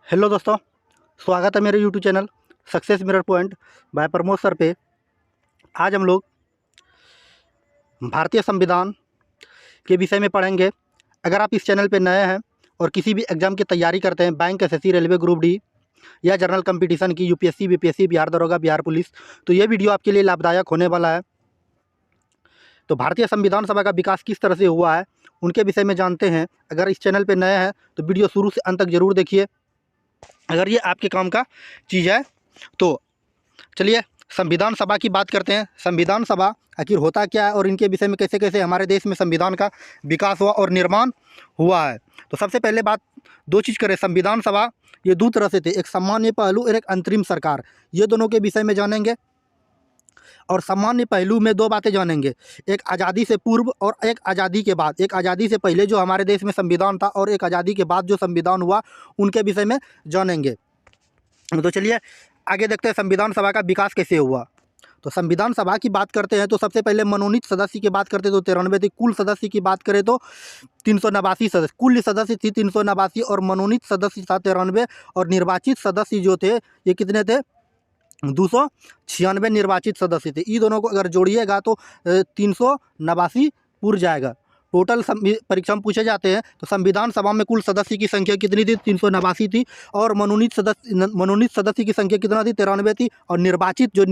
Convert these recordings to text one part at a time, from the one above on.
Hello दोस्तों, स्वागत है मेरे YouTube channel success mirror point by Pramod sir पे। आज हम लोग भारतीय संविधान के विषय में पढ़ेंगे। अगर आप इस चैनल पे नए हैं और किसी भी एग्ज़ाम की तैयारी करते हैं, bank, SSC, railway, group D या जनरल कंपटीशन की, यूपीएससी, बीपीएससी, बिहार दरोगा, बिहार पुलिस, तो ये वीडियो आपके लिए लाभदायक होने वाला है। तो भारतीय संविधान सभा का विकास किस तरह से हुआ है, उनके विषय में जानते हैं। अगर इस चैनल पर नए हैं तो वीडियो शुरू से अंत तक ज़रूर देखिए, अगर ये आपके काम का चीज़ है तो। चलिए संविधान सभा की बात करते हैं। संविधान सभा आखिर होता क्या है और इनके विषय में कैसे कैसे हमारे देश में संविधान का विकास हुआ और निर्माण हुआ है। तो सबसे पहले बात दो चीज़ करें। संविधान सभा ये दो तरह से थे, एक सामान्य पहलू और एक अंतरिम सरकार। ये दोनों के विषय में जानेंगे। और सामान्य पहलू में दो बातें जानेंगे, एक आज़ादी से पूर्व और एक आज़ादी के बाद। एक आज़ादी से पहले जो हमारे देश में संविधान था और एक आज़ादी के बाद जो संविधान हुआ, उनके विषय में जानेंगे। तो चलिए आगे देखते हैं संविधान सभा का विकास कैसे हुआ। तो संविधान सभा की बात करते हैं तो सबसे पहले मनोनीत सदस्य की बात करते हैं तो 93 थी। कुल सदस्य की बात करें तो 389 सदस्य, कुल सदस्य थी 389 और मनोनीत सदस्य था 93 और निर्वाचित सदस्य जो थे ये कितने थे, 296 निर्वाचित सदस्य थे। ये दोनों को अगर जोड़िएगा तो 389 पूर जाएगा। टोटल परीक्षा में पूछे जाते हैं तो संविधान सभा में कुल सदस्य की संख्या कितनी थी, 389 थी। और मनोनीत सदस्य की संख्या कितना थी, 93 थी। और निर्वाचित जो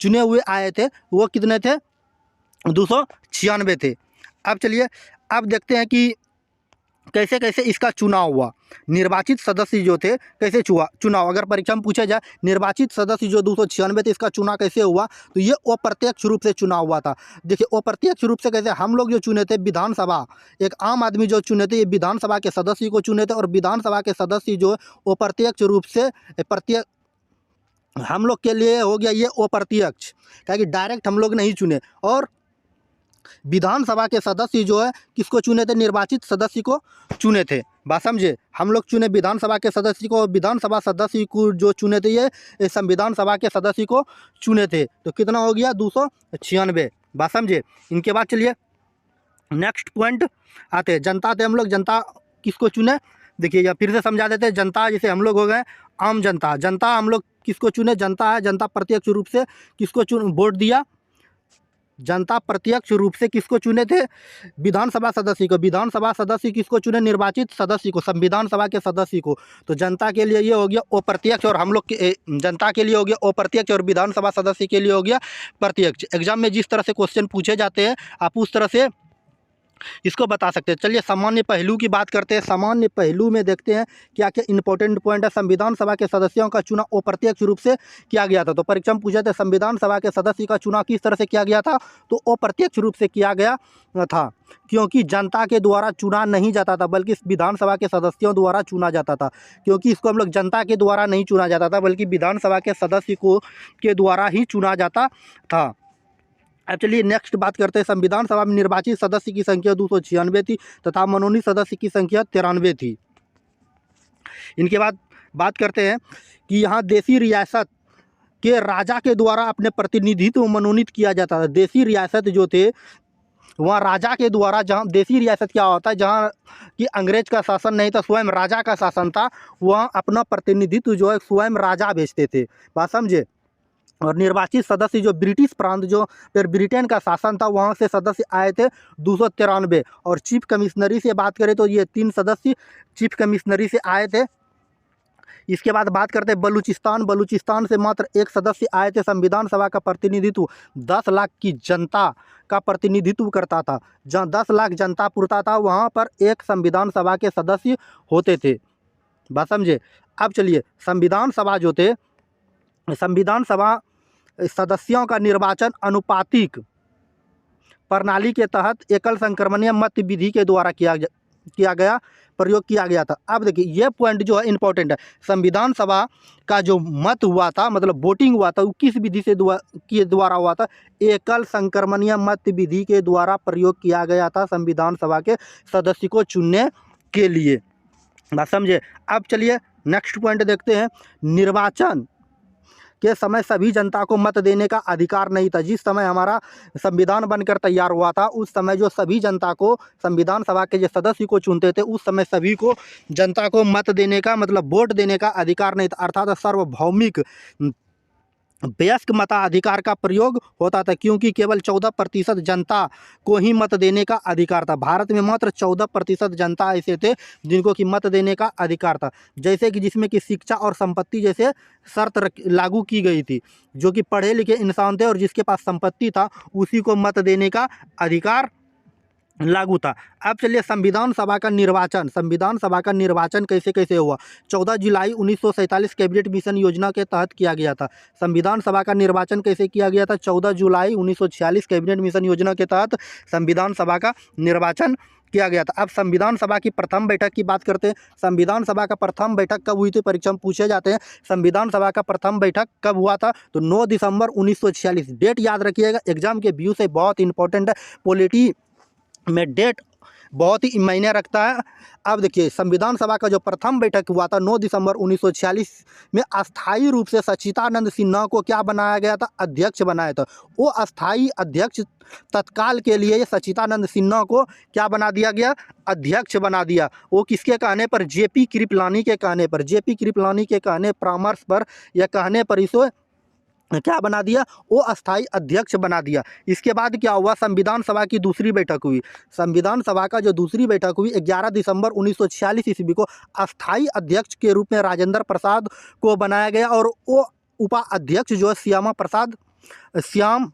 चुने हुए आए थे वो कितने थे, 296 थे। अब चलिए अब देखते हैं कि कैसे कैसे इसका चुनाव हुआ। निर्वाचित सदस्य जो थे कैसे चुनाव, अगर परीक्षा में पूछा जाए निर्वाचित सदस्य जो 296 थे, इसका चुनाव कैसे हुआ, तो ये अप्रत्यक्ष रूप से चुनाव हुआ था। देखिए अप्रत्यक्ष रूप से कैसे, हम लोग जो चुने थे विधानसभा, एक आम आदमी जो चुने थे, ये विधानसभा के सदस्य को चुने थे। और विधानसभा के सदस्य जो अप्रत्यक्ष रूप से हम लोग के लिए हो गया ये अप्रत्यक्ष, क्या कि डायरेक्ट हम लोग नहीं चुने। और विधानसभा के सदस्य जो है किसको चुने थे, निर्वाचित सदस्य को चुने थे। बात समझे, हम लोग चुने विधानसभा के सदस्य को, विधानसभा सदस्य को जो चुने थे ये संविधान सभा के सदस्य को चुने थे। तो कितना हो गया, 296। बात समझे। इनके बाद चलिए नेक्स्ट पॉइंट आते हैं, जनता थे हम लोग। जनता किसको चुने, देखिए या फिर से समझा देते हैं। जनता जैसे हम लोग हो गए आम जनता, जनता हम लोग किसको चुने, जनता है। जनता प्रत्यक्ष रूप से किसको वोट दिया, जनता प्रत्यक्ष रूप से किसको चुने थे, विधानसभा सदस्य को। विधानसभा सदस्य किसको चुने, निर्वाचित सदस्य को, संविधान सभा के सदस्य को। तो जनता के लिए ये हो गया अप्रत्यक्ष और हम लोग के जनता के लिए हो गया अप्रत्यक्ष और विधानसभा सदस्य के लिए हो गया प्रत्यक्ष। एग्जाम में जिस तरह से क्वेश्चन पूछे जाते हैं आप उस तरह से इसको बता सकते हैं। चलिए सामान्य पहलू की बात करते हैं। सामान्य पहलू में देखते हैं क्या क्या इंपॉर्टेंट पॉइंट है। संविधान सभा के सदस्यों का चुनाव अप्रत्यक्ष रूप से किया गया था। तो परीक्षा में पूछे थे संविधान सभा के सदस्य का चुनाव किस तरह से किया गया था, तो अप्रत्यक्ष रूप से किया गया था, क्योंकि जनता के द्वारा चुना नहीं जाता था बल्कि विधानसभा के सदस्यों द्वारा चुना जाता था। क्योंकि इसको हम लोग जनता के द्वारा नहीं चुना जाता था बल्कि विधानसभा के सदस्य को के द्वारा ही चुना जाता था। अब चलिए नेक्स्ट बात करते हैं। संविधान सभा में निर्वाचित सदस्य की संख्या 296 थी तथा मनोनीत सदस्य की संख्या 93 थी। इनके बाद बात करते हैं कि यहाँ देशी रियासत के राजा के द्वारा अपने प्रतिनिधित्व मनोनीत किया जाता था। देशी रियासत जो थे वहाँ राजा के द्वारा, जहाँ देशी रियासत क्या होता है, जहाँ कि अंग्रेज का शासन नहीं था, स्वयं राजा का शासन था, वहाँ अपना प्रतिनिधित्व जो है स्वयं राजा भेजते थे। बात समझे। और निर्वाचित सदस्य जो ब्रिटिश प्रांत, जो फिर ब्रिटेन का शासन था, वहाँ से सदस्य आए थे 293। और चीफ कमिश्नरी से बात करें तो ये 3 सदस्य चीफ कमिश्नरी से आए थे। इसके बाद बात करते हैं बलूचिस्तान। बलूचिस्तान से मात्र 1 सदस्य आए थे। संविधान सभा का प्रतिनिधित्व 10 लाख की जनता का प्रतिनिधित्व करता था। जहाँ 10 लाख जनता पुरता था वहाँ पर एक संविधान सभा के सदस्य होते थे। बात समझे। अब चलिए संविधान सभा जो थे, संविधान सभा सदस्यों का निर्वाचन अनुपातिक प्रणाली के तहत एकल संक्रमणीय मत विधि के द्वारा प्रयोग किया गया था। अब देखिए ये पॉइंट जो है इंपॉर्टेंट है। संविधान सभा का जो मत हुआ था, मतलब वोटिंग हुआ था, वो किस विधि से के द्वारा हुआ था, एकल संक्रमणीय मत विधि के द्वारा प्रयोग किया गया था संविधान सभा के सदस्य को चुनने के लिए। बात समझे। अब चलिए नेक्स्ट पॉइंट देखते हैं। निर्वाचन के समय सभी जनता को मत देने का अधिकार नहीं था। जिस समय हमारा संविधान बनकर तैयार हुआ था उस समय जो सभी जनता को संविधान सभा के जो सदस्य को चुनते थे उस समय सभी को जनता को मत देने का मतलब वोट देने का अधिकार नहीं था, अर्थात सार्वभौमिक वयस्क मताधिकार का प्रयोग होता था, क्योंकि केवल 14% जनता को ही मत देने का अधिकार था। भारत में मात्र 14% जनता ऐसे थे जिनको कि मत देने का अधिकार था, जैसे कि जिसमें कि शिक्षा और संपत्ति जैसे शर्त लागू की गई थी। जो कि पढ़े लिखे इंसान थे और जिसके पास संपत्ति था उसी को मत देने का अधिकार लागू था। अब चलिए संविधान सभा का निर्वाचन। संविधान सभा का निर्वाचन कैसे कैसे हुआ। 14 जुलाई 1947 कैबिनेट मिशन योजना के तहत किया गया था। संविधान सभा का निर्वाचन कैसे किया गया था। 14 जुलाई 1946 कैबिनेट मिशन योजना के तहत संविधान सभा का निर्वाचन किया गया था। अब संविधान सभा की प्रथम बैठक की बात करते हैं। संविधान सभा का प्रथम बैठक कब हुई थी, परीक्षा में पूछे जाते हैं। संविधान सभा का प्रथम बैठक कब हुआ था, तो 9 दिसंबर 1946। डेट याद रखिएगा, एग्जाम के व्यू से बहुत इंपॉर्टेंट है। पॉलिटी में डेट बहुत ही मायने रखता है। अब देखिए संविधान सभा का जो प्रथम बैठक हुआ था 9 दिसंबर 1946 में अस्थायी रूप से सच्चिदानंद सिन्हा को क्या बनाया गया था, अध्यक्ष बनाया था। वो अस्थायी अध्यक्ष तत्काल के लिए सच्चिदानंद सिन्हा को क्या बना दिया गया, अध्यक्ष बना दिया। वो किसके कहने पर, जेपी कृपलानी के कहने पर, जेपी कृपलानी के कहने परामर्श पर या कहने पर इसे क्या बना दिया, वो अस्थाई अध्यक्ष बना दिया। इसके बाद क्या हुआ, संविधान सभा की दूसरी बैठक हुई। संविधान सभा का जो दूसरी बैठक हुई 11 दिसंबर 1946 ईस्वी को अस्थाई अध्यक्ष के रूप में राजेंद्र प्रसाद को बनाया गया और वो उपाध्यक्ष जो है श्याम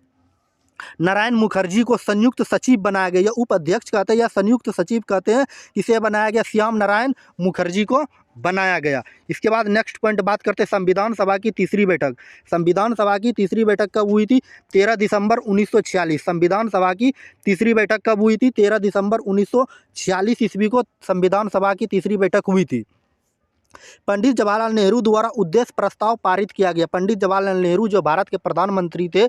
नारायण मुखर्जी को संयुक्त सचिव बनाया गया। उपाध्यक्ष कहते हैं या संयुक्त सचिव कहते हैं, किसे बनाया गया, श्याम नारायण मुखर्जी को बनाया गया। इसके बाद नेक्स्ट पॉइंट बात करते हैं संविधान सभा की तीसरी बैठक। संविधान सभा की तीसरी बैठक कब हुई थी, 13 दिसंबर 1946। संविधान सभा की तीसरी बैठक कब हुई थी, 13 दिसंबर 1946 ईस्वी को संविधान सभा की तीसरी बैठक हुई थी। पंडित जवाहरलाल नेहरू द्वारा उद्देश्य प्रस्ताव पारित किया गया। पंडित जवाहरलाल नेहरू जो भारत के प्रधानमंत्री थे,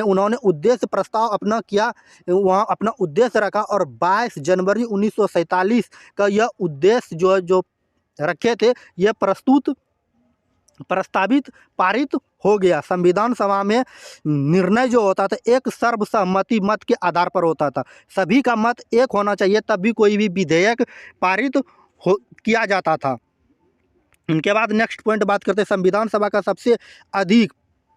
उन्होंने उद्देश्य प्रस्ताव अपना किया, वहाँ अपना उद्देश्य रखा और 22 जनवरी 1947 का यह उद्देश्य जो रखे थे यह प्रस्तावित पारित हो गया। संविधान सभा में निर्णय जो होता था एक सर्वसम्मति मत के आधार पर होता था। सभी का मत एक होना चाहिए तब भी कोई भी विधेयक पारित किया जाता था। इनके बाद नेक्स्ट पॉइंट बात करते हैं संविधान सभा का सबसे अधिक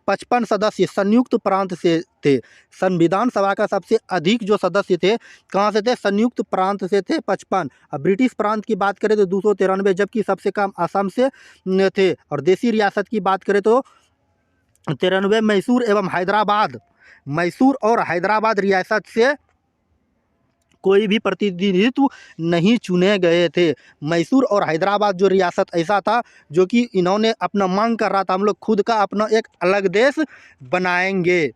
55 सदस्य संयुक्त प्रांत से थे। संविधान सभा का सबसे अधिक जो सदस्य थे कहाँ से थे, संयुक्त प्रांत से थे 55। अब ब्रिटिश प्रांत की बात करें तो 293, जबकि सबसे कम असम से थे। और देसी रियासत की बात करें तो 93। मैसूर और हैदराबाद रियासत से कोई भी प्रतिनिधित्व नहीं चुने गए थे। मैसूर और हैदराबाद जो रियासत ऐसा था जो कि इन्होंने अपना मांग कर रहा था, हम लोग खुद का अपना एक अलग देश बनाएंगे।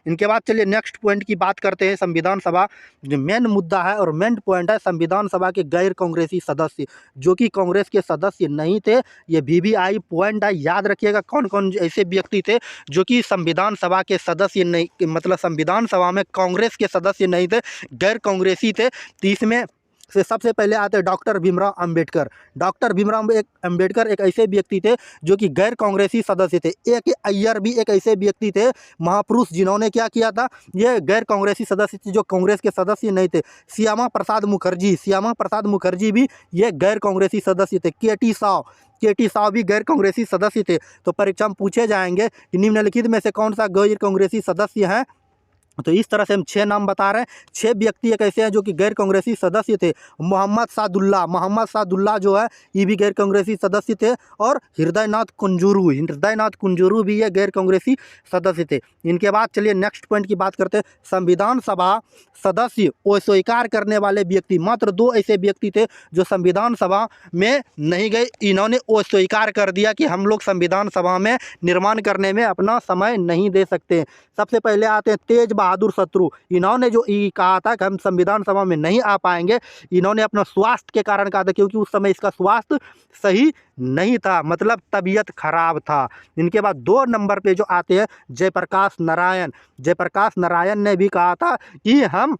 इनके बाद चलिए नेक्स्ट पॉइंट की बात करते हैं। संविधान सभा जो मेन मुद्दा है और मेन पॉइंट है संविधान सभा के गैर कांग्रेसी सदस्य जो कि कांग्रेस के सदस्य नहीं थे। ये VVI पॉइंट है, याद रखिएगा कौन कौन ऐसे व्यक्ति थे जो कि संविधान सभा के सदस्य नहीं, मतलब संविधान सभा में कांग्रेस के सदस्य नहीं थे, गैर कांग्रेसी थे। तो इसमें से सबसे पहले आते डॉक्टर भीमराव अंबेडकर। डॉक्टर भीमराव अंबेडकर एक ऐसे व्यक्ति थे जो कि गैर कांग्रेसी सदस्य थे। AK अय्यर भी एक ऐसे व्यक्ति थे महापुरुष जिन्होंने क्या किया था, ये गैर कांग्रेसी सदस्य थे जो कांग्रेस के सदस्य नहीं थे। श्यामा प्रसाद मुखर्जी भी ये गैर कांग्रेसी सदस्य थे। KT साव भी गैर कांग्रेसी सदस्य थे। तो परीक्षा में पूछे जाएंगे कि निम्नलिखित में से कौन सा गैर कांग्रेसी सदस्य है। तो इस तरह से हम 6 नाम बता रहे हैं। 6 व्यक्ति एक ऐसे हैं जो कि गैर कांग्रेसी सदस्य थे। मोहम्मद सादुल्ला जो है ये भी गैर कांग्रेसी सदस्य थे। और हृदयनाथ कुंजरू भी ये गैर कांग्रेसी सदस्य थे। इनके बाद चलिए नेक्स्ट पॉइंट की बात करते हैं। संविधान सभा सदस्य अस्वीकार करने वाले व्यक्ति, मात्र 2 ऐसे व्यक्ति थे जो संविधान सभा में नहीं गए। इन्होंने अस्वीकार कर दिया कि हम लोग संविधान सभा में निर्माण करने में अपना समय नहीं दे सकते। सबसे पहले आते हैं तेज बहादुर शत्रु। इन्होंने जो कहा था कि हम संविधान सभा में नहीं आ पाएंगे, इन्होंने अपना स्वास्थ्य के कारण कहा था, क्योंकि उस समय इसका स्वास्थ्य सही नहीं था, मतलब तबीयत खराब था। इनके बाद 2 नंबर पे जो आते हैं जयप्रकाश नारायण ने भी कहा था कि हम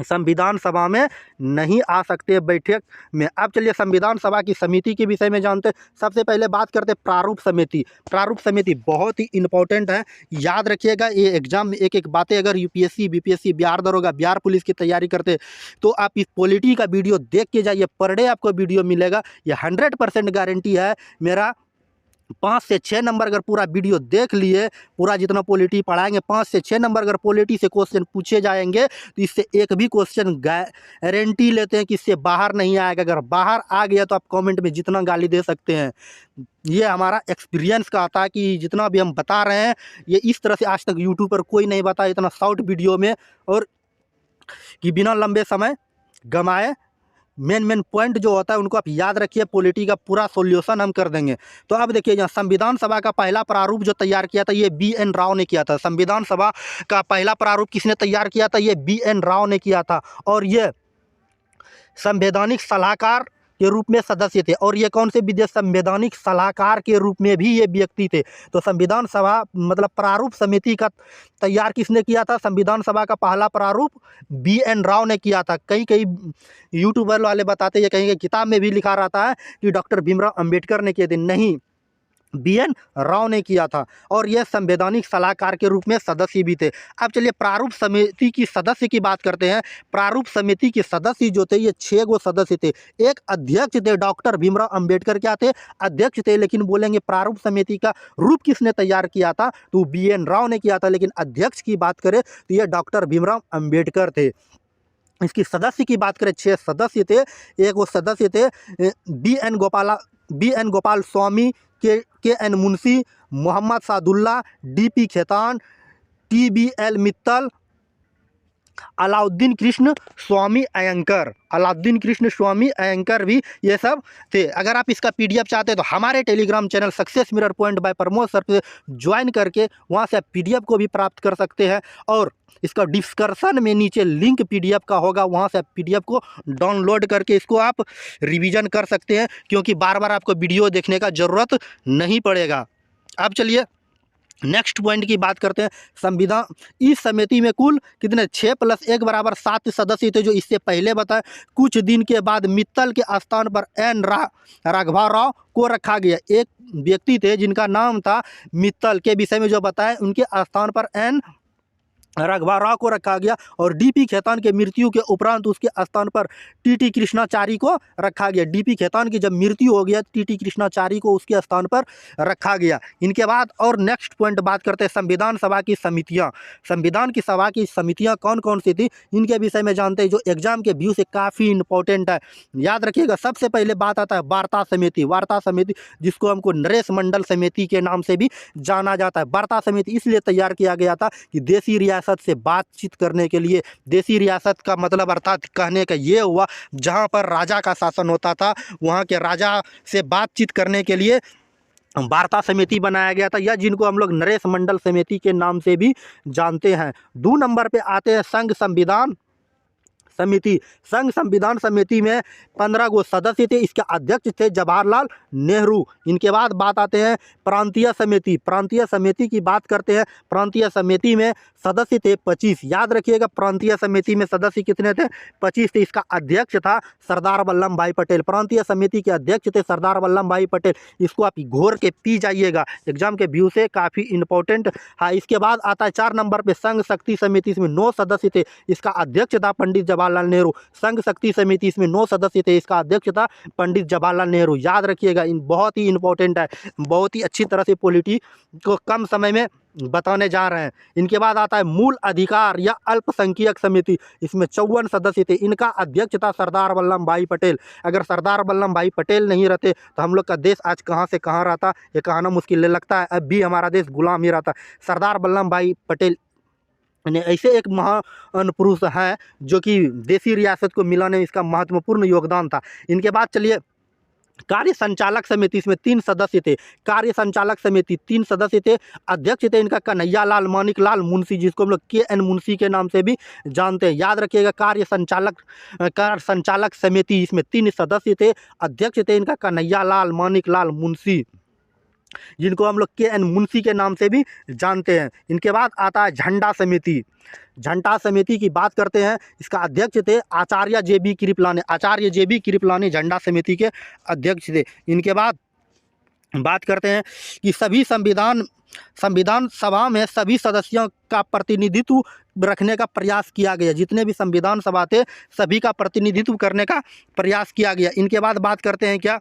संविधान सभा में नहीं आ सकते बैठक में। अब चलिए संविधान सभा की समिति के विषय में जानते हैं। सबसे पहले बात करते हैं प्रारूप समिति। प्रारूप समिति बहुत ही इंपॉर्टेंट है, याद रखिएगा। ये एग्जाम में एक एक बातें अगर यूपीएससी बीपीएससी बिहार दरोगा बिहार पुलिस की तैयारी करते तो आप इस पॉलिटी का वीडियो देख के जाइए, पर डे आपको वीडियो मिलेगा, ये 100% गारंटी है मेरा। 5 से 6 नंबर अगर पूरा वीडियो देख लिए, पूरा जितना पॉलिटी पढ़ाएंगे 5 से 6 नंबर अगर पॉलिटी से क्वेश्चन पूछे जाएंगे तो इससे एक भी क्वेश्चन गारंटी लेते हैं कि इससे बाहर नहीं आएगा। अगर बाहर आ गया तो आप कमेंट में जितना गाली दे सकते हैं। ये हमारा एक्सपीरियंस का आता है कि जितना भी हम बता रहे हैं ये इस तरह से आज तक यूट्यूब पर कोई नहीं बताया इतना शॉर्ट वीडियो में, और कि बिना लंबे समय गंवाए मेन पॉइंट जो होता है उनको आप याद रखिए। पॉलिटी का पूरा सॉल्यूशन हम कर देंगे। तो अब देखिए यहाँ संविधान सभा का पहला प्रारूप जो तैयार किया था ये BN राव ने किया था। संविधान सभा का पहला प्रारूप किसने तैयार किया था? ये BN राव ने किया था, और ये संवैधानिक सलाहकार के रूप में सदस्य थे। और ये कौन से विदेश संवैधानिक सलाहकार के रूप में भी ये व्यक्ति थे। तो संविधान सभा मतलब प्रारूप समिति का तैयार किसने किया था? संविधान सभा का पहला प्रारूप BN राव ने किया था। कई यूट्यूबर वाले बताते हैं, कहीं किताब में भी लिखा रहता है कि डॉक्टर भीमराव अंबेडकर ने किए थे, नहीं, BN राव ने किया था, और यह संवैधानिक सलाहकार के रूप में सदस्य भी थे। अब चलिए प्रारूप समिति की सदस्य की बात करते हैं। प्रारूप समिति के सदस्य जो थे ये 6 गो सदस्य थे। एक अध्यक्ष थे, डॉक्टर भीमराव अंबेडकर क्या थे? अध्यक्ष थे। लेकिन बोलेंगे प्रारूप समिति का रूप किसने तैयार किया था? तो BN राव ने किया था। लेकिन अध्यक्ष की बात करें तो ये डॉक्टर भीमराव अंबेडकर थे। इसकी सदस्य की बात करें 6 सदस्य थे। एक वो सदस्य थे BN Gopalaswami, K N Munshi, Mohammad Saadulla, DP Khaitan, TBL Mittal, Alauddin Krishnaswami Ayyangar. Alauddin Krishnaswami Ayyangar भी ये सब थे। अगर आप इसका PDF चाहते हैं तो हमारे Telegram channel success mirror point by Pramod sir पे ज्वाइन करके वहाँ से आप PDF को भी प्राप्त कर सकते हैं, और इसका डिस्क्रिप्शन में नीचे लिंक PDF का होगा, वहाँ से आप PDF को डाउनलोड करके इसको आप रिवीजन कर सकते हैं, क्योंकि बार बार आपको वीडियो देखने का ज़रूरत नहीं पड़ेगा। अब चलिए नेक्स्ट पॉइंट की बात करते हैं। संविधान इस समिति में कुल कितने 6 + 1 = 7 सदस्य थे, जो इससे पहले बताए। कुछ दिन के बाद मित्तल के स्थान पर N राघवा राव को रखा गया। एक व्यक्ति थे जिनका नाम था मित्तल, के विषय में जो बताए उनके स्थान पर N राघवा राव को रखा गया, और DP खेतान के मृत्यु के उपरांत उसके स्थान पर TT कृष्णाचारी को रखा गया। DP खेतान की जब मृत्यु हो गया TT कृष्णाचारी को उसके स्थान पर रखा गया। इनके बाद और नेक्स्ट पॉइंट बात करते हैं संविधान सभा की समितियां। संविधान की सभा की समितियां कौन कौन सी थी इनके विषय में जानते हैं, जो एग्जाम के व्यू से काफ़ी इंपॉर्टेंट है। याद रखिएगा, सबसे पहले बात आता है वार्ता समिति। वार्ता समिति जिसको हमको नरेश मंडल समिति के नाम से भी जाना जाता है। वार्ता समिति इसलिए तैयार किया गया था कि देसी रियासत से बातचीत करने के लिए। देसी रियासत का मतलब अर्थात कहने का ये हुआ जहां पर राजा का शासन होता था, वहां के राजा से बातचीत करने के लिए वार्ता समिति बनाया गया था, या जिनको हम लोग नरेश मंडल समिति के नाम से भी जानते हैं। 2 नंबर पे आते हैं संघ संविधान समिति। संघ संविधान समिति में 15 गो सदस्य थे। इसके अध्यक्ष थे जवाहरलाल नेहरू। इनके बाद बात आते हैं प्रांतीय समिति। प्रांतीय समिति की बात करते हैं। प्रांतीय समिति में सदस्य थे 25। याद रखिएगा, प्रांतीय समिति में सदस्य कितने थे? 25 थे। इसका अध्यक्ष था सरदार वल्लभ भाई पटेल। प्रांतीय समिति के अध्यक्ष थे सरदार वल्लभ भाई पटेल। इसको आप घोर के पी जाइएगा, एग्जाम के व्यू से काफ़ी इंपॉर्टेंट है। इसके बाद आता है 4 नंबर पे संघ शक्ति समिति। इसमें 9 सदस्य थे। इसका अध्यक्ष था पंडित जवाहरलाल नेहरू। संघ शक्ति समिति इसमें 9 सदस्य थे। इसका अध्यक्ष था पंडित जवाहरलाल नेहरू। याद रखिएगा, इन बहुत ही इंपॉर्टेंट है, बहुत ही अच्छी तरह से पॉलिटी को कम समय में बताने जा रहे हैं। इनके बाद आता है मूल अधिकार या अल्पसंख्यक समिति। इसमें 54 सदस्य थे। इनका अध्यक्ष था सरदार वल्लभ भाई पटेल। अगर सरदार वल्लभ भाई पटेल नहीं रहते तो हम लोग का देश आज कहाँ से कहाँ रहता, ये कहना मुश्किल लगता है। अब भी हमारा देश गुलाम ही रहता। सरदार वल्लभ भाई पटेल ने ऐसे एक महान पुरुष हैं जो कि देसी रियासत को मिलाने में इसका महत्वपूर्ण योगदान था। इनके बाद चलिए कार्य संचालक समिति। इसमें 3 सदस्य थे। कार्य संचालक समिति 3 सदस्य थे। अध्यक्ष थे इनका कन्हैया लाल मानिक लाल मुंशी, जिसको हम लोग KN मुंशी के नाम से भी जानते हैं। याद रखिएगा, कार्य संचालक समिति इसमें 3 सदस्य थे। अध्यक्ष थे इनका कन्हैया लाल मानिक लाल मुंशी। जिनको हम लोग KN मुंशी के नाम से भी जानते हैं। इनके बाद आता है झंडा समिति। झंडा समिति की बात करते हैं, इसका अध्यक्ष थे आचार्य JB कृपलानी। आचार्य JB कृपलानी झंडा समिति के अध्यक्ष थे। इनके बाद बात करते हैं कि सभी संविधान सभा में सभी सदस्यों का प्रतिनिधित्व रखने का प्रयास किया गया। जितने भी संविधान सभा थे सभी का प्रतिनिधित्व करने का प्रयास किया गया। इनके बाद बात करते हैं क्या,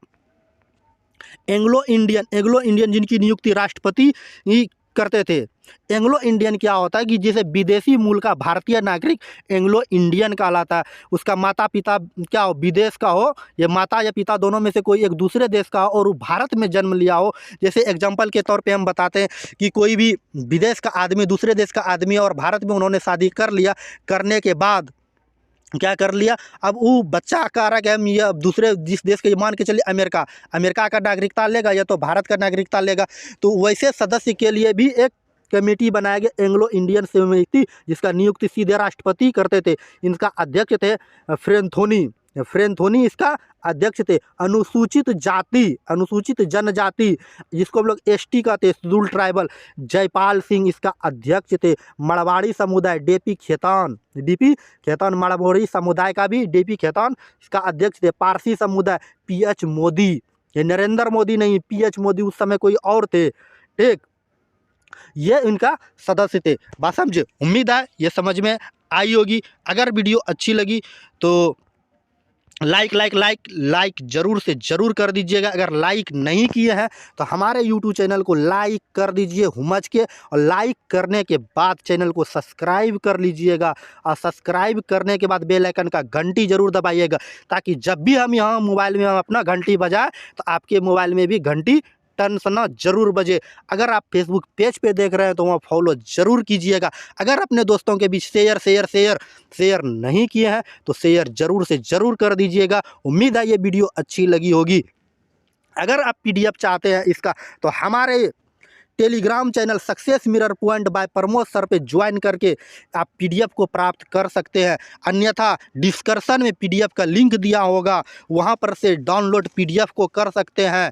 एंग्लो इंडियन जिनकी नियुक्ति राष्ट्रपति ही करते थे। एंग्लो इंडियन क्या होता है कि जैसे विदेशी मूल का भारतीय नागरिक एंग्लो इंडियन कहलाता है। उसका माता पिता क्या हो, विदेश का हो, या माता या पिता दोनों में से कोई एक दूसरे देश का हो और वो भारत में जन्म लिया हो। जैसे एग्जांपल के तौर पे हम बताते हैं कि कोई भी विदेश का आदमी दूसरे देश का आदमी और भारत में उन्होंने शादी कर लिया, करने के बाद क्या कर लिया, अब वो बच्चा कह रहा है कि हम ये अब दूसरे जिस देश के, मान के चलिए अमेरिका का नागरिकता लेगा या तो भारत का नागरिकता लेगा, तो वैसे सदस्य के लिए भी एक कमेटी बनाया गया एंग्लो इंडियन समिति, जिसका नियुक्ति सीधे राष्ट्रपति करते थे। इनका अध्यक्ष थे फ्रेंथोनी इसका अध्यक्ष थे। अनुसूचित जनजाति जिसको हम लोग ST कहते हैं, शेड्यूल ट्राइबल, जयपाल सिंह इसका अध्यक्ष थे। मरवाड़ी समुदाय DP खेतान मरवाड़ी समुदाय का भी DP खेतान इसका अध्यक्ष थे। पारसी समुदाय PH मोदी, ये नरेंद्र मोदी नहीं, PH मोदी उस समय कोई और थे, ठीक। ये इनका सदस्य थे। बात समझे, उम्मीद है ये समझ में आई होगी। अगर वीडियो अच्छी लगी तो लाइक जरूर से जरूर कर दीजिएगा। अगर लाइक नहीं किए हैं तो हमारे YouTube चैनल को लाइक कर दीजिए हुमच के, और लाइक करने के बाद चैनल को सब्सक्राइब कर लीजिएगा। और सब्सक्राइब करने के बाद बेल आइकन का घंटी जरूर दबाइएगा, ताकि जब भी हम यहाँ मोबाइल में हम अपना घंटी बजाए तो आपके मोबाइल में भी घंटी टन सना जरूर बजे। अगर आप फेसबुक पेज पे देख रहे हैं तो वहाँ फॉलो जरूर कीजिएगा। अगर अपने दोस्तों के बीच शेयर नहीं किए हैं तो शेयर जरूर से जरूर कर दीजिएगा। उम्मीद है ये वीडियो अच्छी लगी होगी। अगर आप PDF चाहते हैं इसका तो हमारे Telegram channel success mirror point by Pramod sir पे ज्वाइन करके आप PDF को प्राप्त कर सकते हैं। अन्यथा डिस्क्रिप्शन में PDF का लिंक दिया होगा, वहाँ पर से डाउनलोड PDF को कर सकते हैं।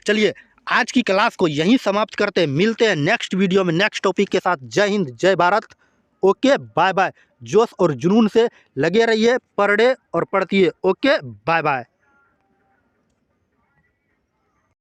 चलिए आज की क्लास को यहीं समाप्त करते हैं। मिलते हैं नेक्स्ट वीडियो में नेक्स्ट टॉपिक के साथ। जय हिंद, जय भारत। Okay bye bye. जोश और जुनून से लगे रहिए, पढ़े और पढ़तिए। Okay bye bye.